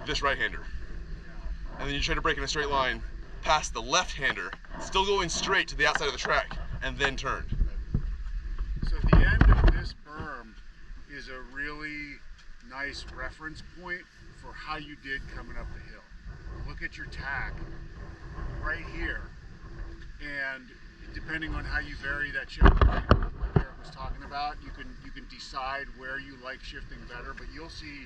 this right-hander. And then you try to brake in a straight line past the left-hander, still going straight to the outside of the track, and then turn. So the end of this berm is a really nice reference point for how you did coming up the hill. Look at your tack right here, and depending on how you vary that shift, like Eric was talking about, you can decide where you like shifting better, but you'll see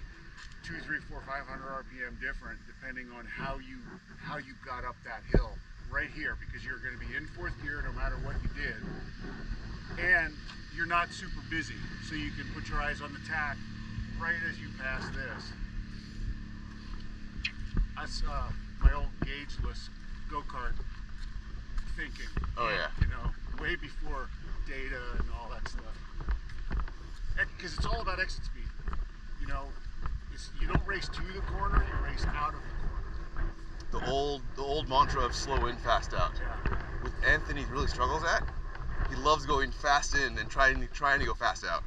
200, 300, 400, 500 RPM different depending on how you got up that hill right here, because you're going to be in fourth gear no matter what you did, and you're not super busy, so you can put your eyes on the tack right as you pass this. That's my old gaugeless go-kart thinking. Oh yeah. You know, way before data and all that stuff. Because it's all about exit speed. You know, you don't race to the corner, you race out of the corner. The old mantra of slow in, fast out. Yeah. With Anthony, he really struggles at. He loves going fast in and trying to go fast out.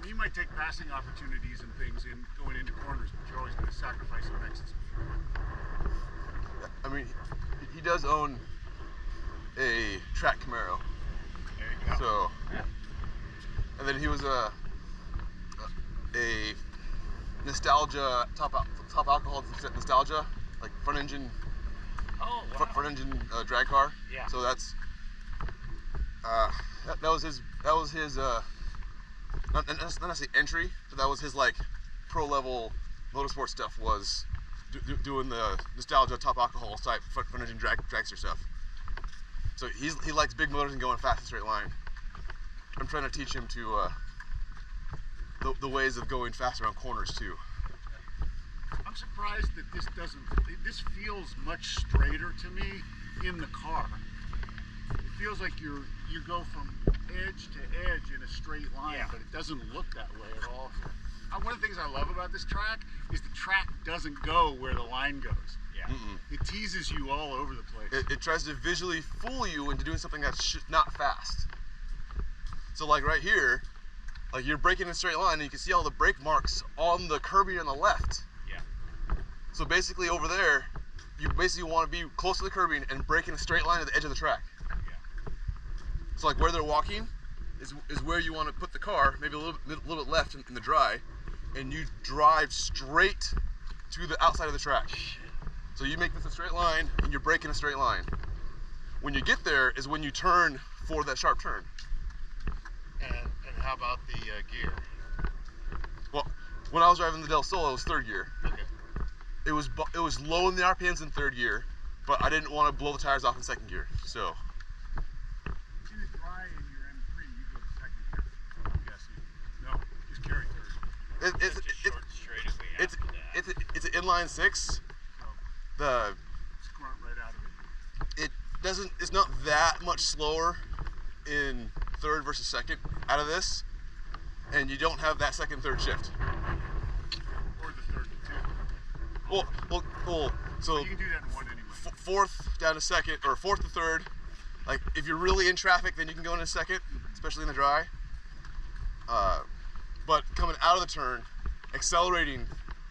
You might take passing opportunities and things in going into corners, but you're always going to sacrifice some exit speed. I mean, he does own a track Camaro. There you go. So, and then he was a nostalgia top alcohol nostalgia, like front engine. Oh, wow. Front engine drag car. Yeah. So that's that was his not necessarily entry, but that was his like pro level motorsport stuff, was doing the nostalgia top alcohol type front engine dragster stuff. So he likes big motors and going fast in straight line. I'm trying to teach him to the ways of going fast around corners too. I'm surprised that this feels much straighter to me in the car. It feels like you go from edge to edge in a straight line, but it doesn't look that way at all here. One of the things I love about this track is the track doesn't go where the line goes. Yeah. It teases you all over the place. It tries to visually fool you into doing something that's not fast. So like right here, like you're braking in a straight line and you can see all the brake marks on the curbing on the left. Yeah. So basically over there, you basically want to be close to the curbing and brake in a straight line at the edge of the track. Yeah. So like where they're walking is where you want to put the car, maybe a little bit left in the dry, and you drive straight to the outside of the track. So you make this a straight line and you're braking a straight line. When you get there is when you turn for that sharp turn. And how about the gear? Well, when I was driving the Del Sol, it was third gear. Okay. It was low in the RPMs in third gear, but I didn't want to blow the tires off in second gear. So. In the dry in your M3, you go to second gear. I'm guessing. No, just carry third. It's short and straight as we have to that. It's an inline six. The It's grunt right out of it. it's not that much slower in third versus second out of this, and you don't have that second third shift. Or the third to two. Well, so you can do that in one anyway. Fourth down to second, or fourth to third. Like if you're really in traffic, then you can go into second, especially in the dry. But coming out of the turn, accelerating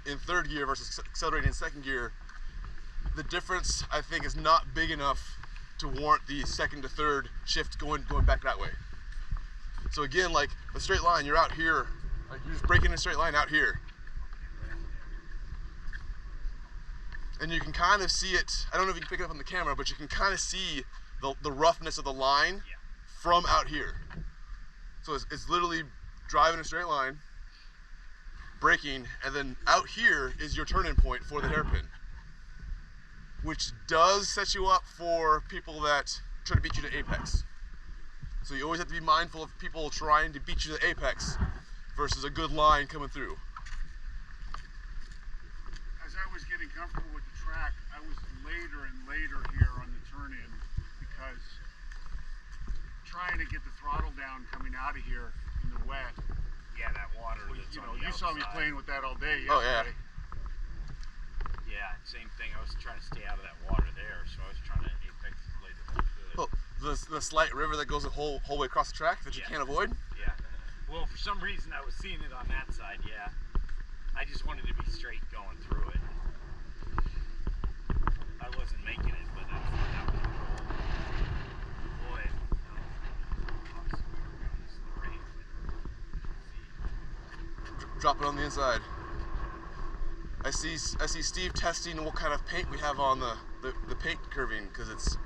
in third gear versus accelerating in second gear, the difference I think is not big enough to warrant the second to third shift going back that way. So again, like the straight line, you're out here, like you're just braking in a straight line out here. And you can kind of see it, I don't know if you can pick it up on the camera, but you can kind of see the roughness of the line from out here. So it's literally driving a straight line, braking, and then out here is your turning point for the hairpin, which does set you up for people that try to beat you to apex. So you always have to be mindful of people trying to beat you to apex versus a good line coming through. As I was getting comfortable with the track, I was later and later here on the turn-in because trying to get the throttle down coming out of here in the wet. Yeah, that water. You know, you saw me playing with that all day yesterday. Oh yeah. Yeah, same thing. I was trying to stay out of that water there, so I was trying to apex as late as I could. Well, the slight river that goes the whole way across the track that you can't avoid. Yeah. Well, for some reason I was seeing it on that side, yeah. I just wanted to be straight going through it. I wasn't making it, but that was the goal. Boy, obviously we were doing this in the rain, but Drop it on the inside. I see Steve testing what kind of paint we have on the paint curving, because it's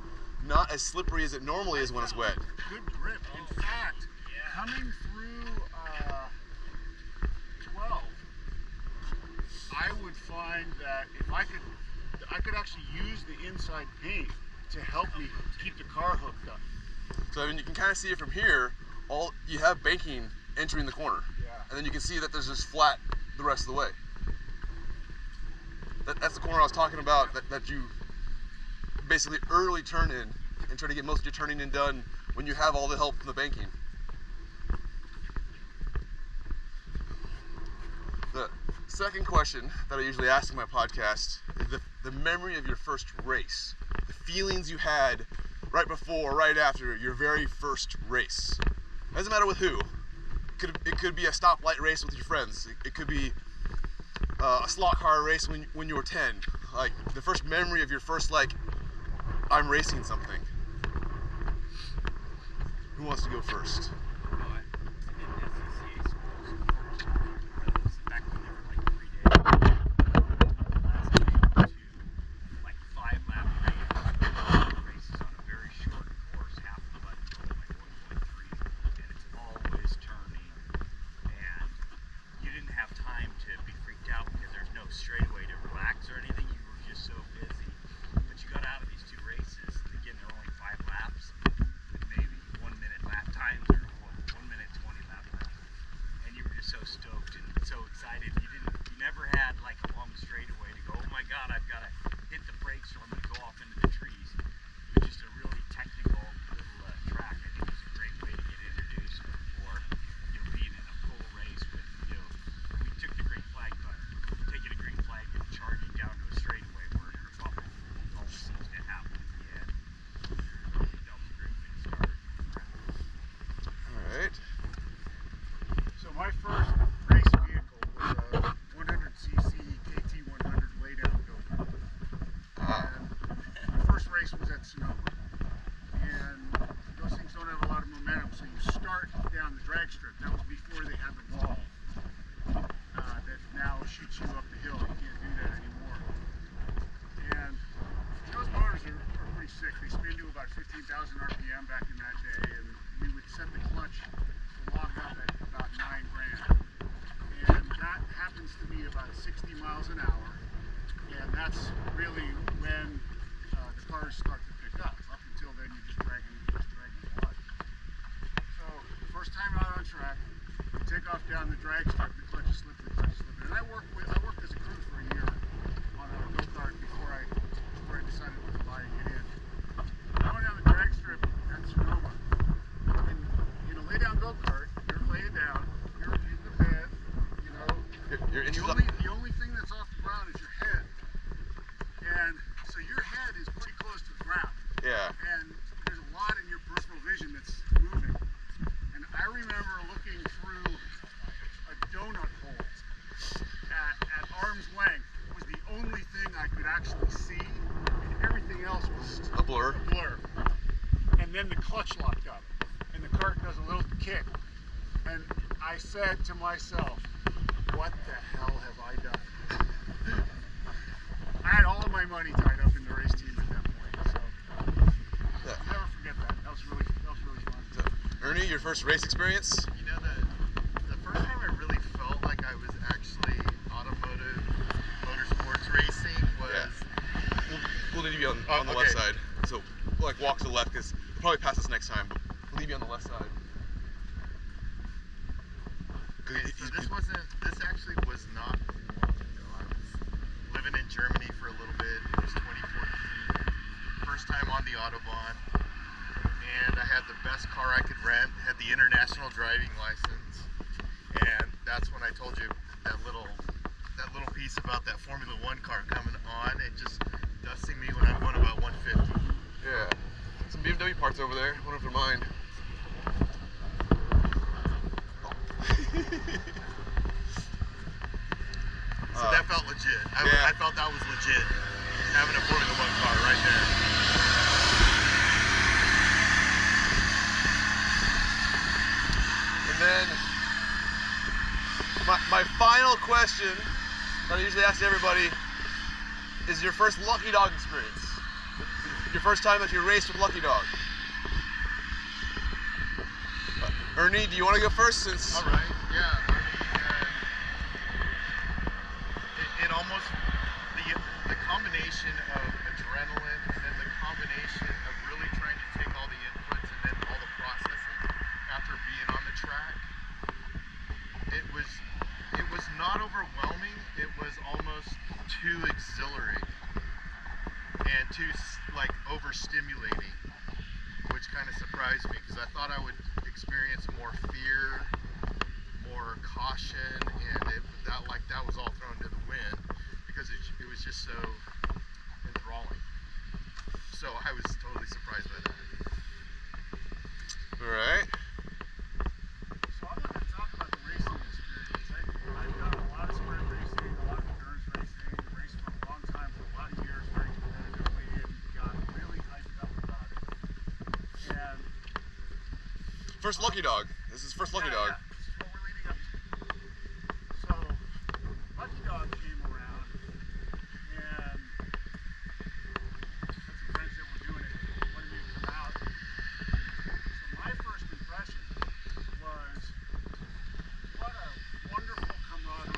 not as slippery as it normally is when it's wet. Good grip. In fact, coming through 12, I would find that if I could actually use the inside paint to help me keep the car hooked up. So I mean, you can kind of see it from here. You have banking entering the corner, and then you can see that there's just flat the rest of the way. That's the corner I was talking about, that you basically early turn in and try to get most of your turning in done when you have all the help from the banking. The second question that I usually ask in my podcast is the memory of your first race, the feelings you had right before, right after your very first race. It doesn't matter with who. It could be a stoplight race with your friends. It could be a slot car race when you were 10. Like the first memory of your first, like, I'm racing something. Who wants to go first? straightaway to relax or anything. You were just so busy. But you got out of these two races, and again, they're only 5 laps with maybe 1 minute lap times or 1 minute 20 lap times. And you were just so stoked and so excited. You never had like a long straightaway to go, oh my God, I've got to hit the brakes or I'm going to go off into the trees. It was just a really technical little track. I think it was a great way to get introduced before, being in a full race with, we took the green flag, but taking a green flag and charging down to a straightaway where your bubble always seems to happen at the end. That was a great way to start. Alright. So my first race vehicle was a 100cc KT100 laydown go-kart. And my first race was at Sonoma. And those things don't have a lot of momentum, so you start down the drag strip. That was before they had the wall that now shoots you up the hill. You can't do that anymore. And those motors are pretty sick. They spin to about 15,000 RPM back in that day, and we would set the clutch to lock up at about 9 grand. And that happens to be about 60 miles an hour, and that's really when the cars start to pick up. Up until then, you're just dragging the clutch. So the first time out on track, we take off down the drag strip, the clutch is slipping, and I worked as a crew for a year on a go-kart before I decided what to buy and get in. Going down the drag strip at Sonoma, and lay down go-kart, you're laying down, you're in the bed, the only thing that's off the ground is your head. And so your head is pretty close to the ground. Yeah. And there's a lot in your peripheral vision that's moving. And I remember looking through a donut hole at arm's length. It was the only thing I could actually see, and everything else was A blur. And then the clutch locked up, and the cart does a little kick. And I said to myself, what the hell have I done? I had all of my money tied up in the race team at that point, so I'll never forget that. That was really fun. So, Ernie, your first race experience? The first time I really felt like I was actually motorsports racing was... Yeah. We'll leave you on the left side. So, walk to the left, because we'll probably pass this next time, but we'll leave you on the left side. Okay, so this actually was not long ago. I was living in Germany for a little bit. It was 2014. First time on the Autobahn. And I had the best car I could rent. Had the international driving license. And that's when I told you that little piece about that Formula One car coming on and just dusting me when I'm going about 150. Yeah. Some BMW parts over there. I wonder if they're mine. So that felt legit. Yeah. I felt that was legit. Having a Formula One car right there. And then my final question that I usually ask everybody is your first Lucky Dog experience. Your first time that you raced with Lucky Dog. Ernie, do you want to go first? Since All right, yeah. I mean, it almost the combination of adrenaline and then the combination of really trying to take all the inputs and then all the processing after being on the track. It was not overwhelming. It was almost too exhilarating and too like overstimulating, which kind of surprised me because I thought I would experience more fear, more caution, and that was all thrown to the wind because it was just so enthralling. So I was totally surprised by that. all right. So I'm going to talk about the racing experience. I've done a lot of sprint racing, a lot of endurance racing, raced for a long time, for a lot of years, very competitively, and got really hyped up about it. And First Lucky Dog. This is first Lucky Dog.